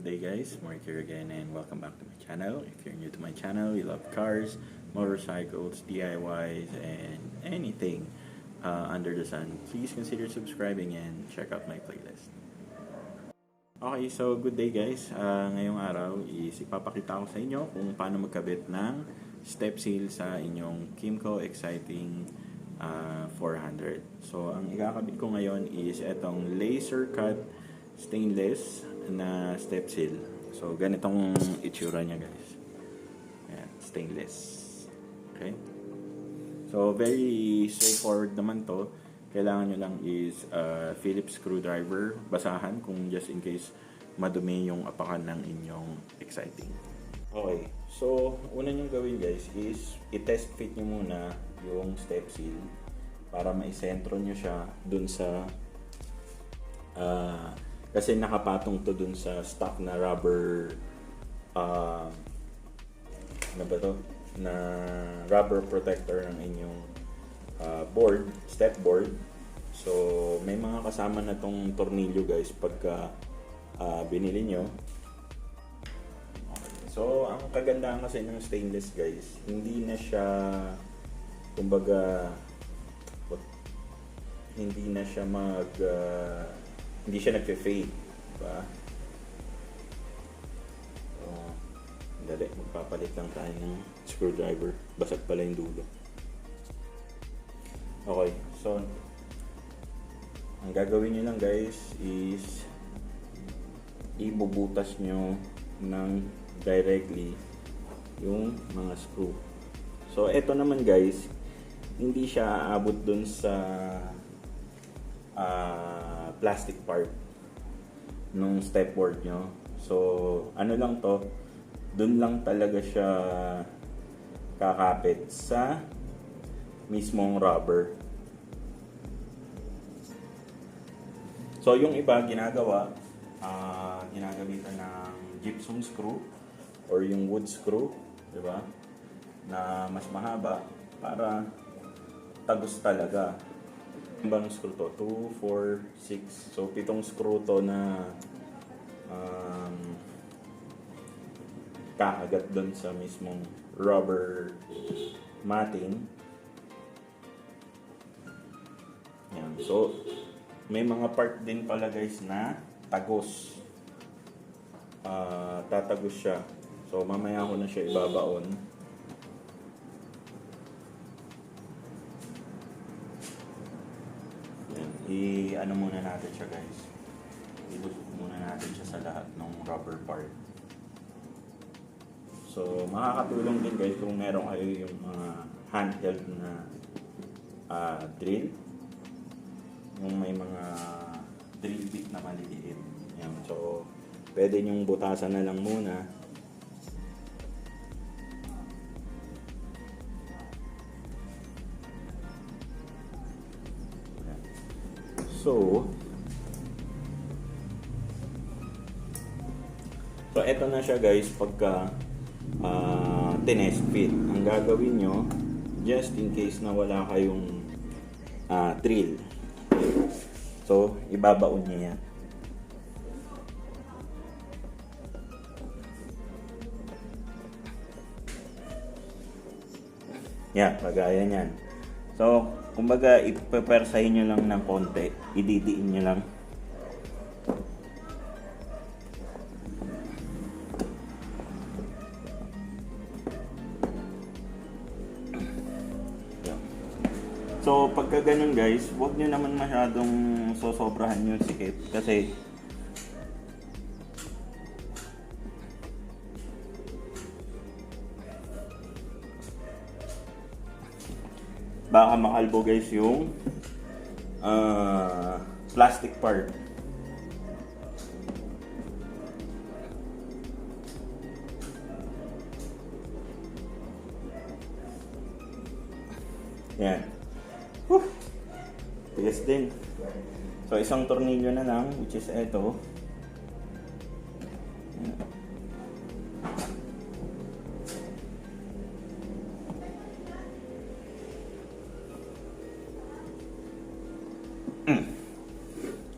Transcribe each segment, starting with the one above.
good day guys, Mark here again and welcome back to my channel. If you're new to my channel, you love cars, motorcycles, DIYs, and anything under the sun, please consider subscribing and check out my playlist. Okay, so good day guys. Ngayong araw is ipapakita ko sa inyo kung paano magkabit ng step seal sa inyong KYMCO XCITING 400. So ang ikakabit ko ngayon is itong laser cut stainless na step seal. So ganitong itsura niya guys. Ayan, stainless. Okay? So very straightforward naman to. Kailangan nyo lang is Phillips screwdriver, basahan kung just in case madumi yung apakan ng inyong exciting. Okay, so una nyo gawin guys is i-test fit nyo muna yung step seal para maisentro nyo siya dun sa kasi nakapatong to dun sa stock na rubber ano ba to? Na rubber protector ng inyong board, step board. So may mga kasama na tong tornilyo guys pagka binili nyo. Okay. So ang kagandahan kasi ng stainless guys, hindi na siya kumbaga hindi na siya hindi siya nagfe-fade, diba? So, dali, magpapalit lang tayo ng screwdriver. Basag pala yung dulo. Okay, so ang gagawin nyo lang guys is ibubutas nyo ng directly yung mga screw. So eto naman guys, hindi siya aabot dun sa plastic part nung step board nyo. So ano lang to, dun lang talaga siya kakapit sa mismong rubber. So yung iba ginagawa, ginagamitan ng gypsum screw or yung wood screw, di ba? Na mas mahaba para tagos talaga. Imbang screw to? 2, 4, 6. So 7 screw to na kakagat doon sa mismong rubber matting. Yan. So may mga part din pala guys na tagos. Tatagos siya. So mamaya ko na siya ibabaon. Ano muna natin siya guys. Ilusok muna natin siya sa lahat ng rubber part. So makakatulong din guys kung meron kayo yung mga handheld na drill. Yung may mga drill bit na maliliit. Yan. So pwede nyong butasan na lang muna. So eto na siya guys pagka tinest fit. Ang gagawin nyo, just in case na wala kayong drill, so ibabaon nyo yan. Yan, kagaya nyan. So kumbaga ipepersahin nyo lang ng konti, ididiin nyo lang. So pagka ganun guys, huwag nyo naman masyadong sosobrahan yung sikip kasi baka makalbo guys yung plastic part. Yan. Tigas din. So isang tornilyo na lang, which is ito.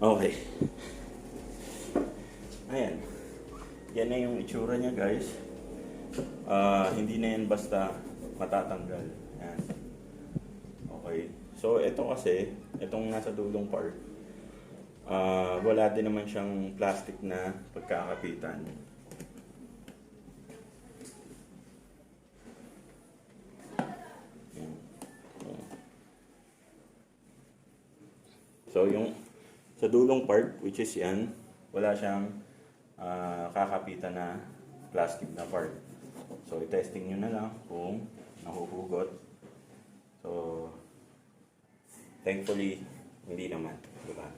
Okay. Ayan. yan na yung itsura niya, guys. Hindi na yan basta matatanggal. Yan. Okay. So, ito kasi, itong nasa dulong part, wala din naman siyang plastic na pagkakapitan. Yan. So, yung sa dulong part, which is yan, wala siyang kakapitan na plastic na part. So, i-testing nyo na lang kung nahuhugot. So, thankfully, hindi naman. Diba?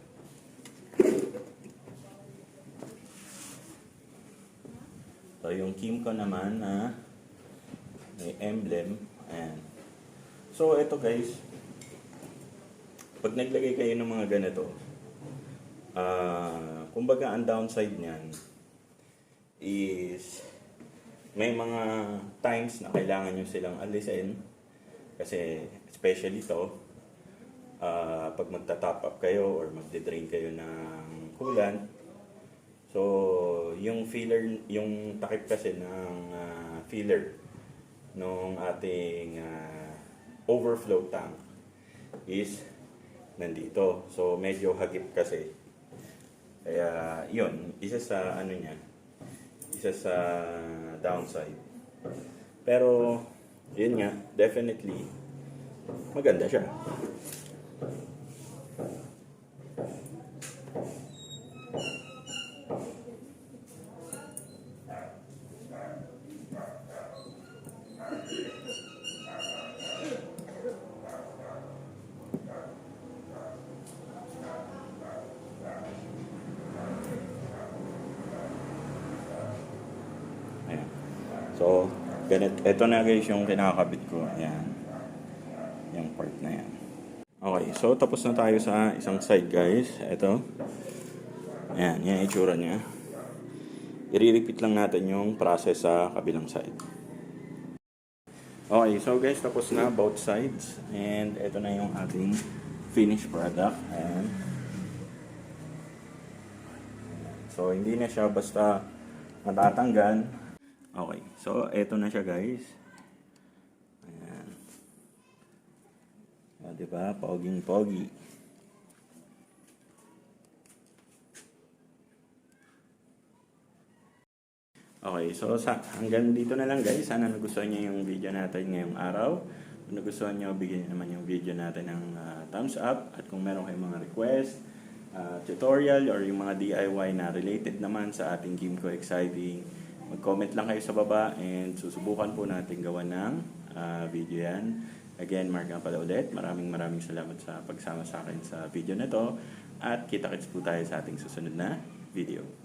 So, yung KYMCO naman na may emblem. Ayan. So, ito guys, pag naglagay kayo ng mga ganito, kumbaga ang downside niyan is may mga times na kailangan nyo silang alisin kasi especially to pag magta-top up kayo or magde-drain kayo ng coolant. So yung filler, yung takip kasi ng filler nung ating overflow tank is nandito. So medyo hagip kasi. Kaya, yun, isa sa ano niya, isa sa downside. Pero, yun nga, definitely, maganda siya. So, ito na guys yung kinakabit ko. Ayan. Yung part na yan. Okay, so tapos na tayo sa isang side guys. Ito. Ayan, yan yung itsura niya. I-repeat lang natin yung process sa kabilang side. Okay, so guys, tapos na both sides. And ito na yung ating finished product. Ayan. So, hindi na siya basta matatanggal. Okay, so eto na siya guys. Ayan. Diba? Poging-pogi. Okay, so hanggang dito na lang guys. Sana nagustuhan niyo yung video natin ngayong araw. Kung nagustuhan niyo, bigyan niyo naman yung video natin ng thumbs up. At kung meron kayong mga request, tutorial, or yung mga DIY na related naman sa ating KYMCO XCITING, mag-comment lang kayo sa baba and susubukan po natin gawa ng video yan. Again, Mark nga pala ulit. Maraming salamat sa pagsama sa akin sa video na to. At kita-kits po tayo sa ating susunod na video.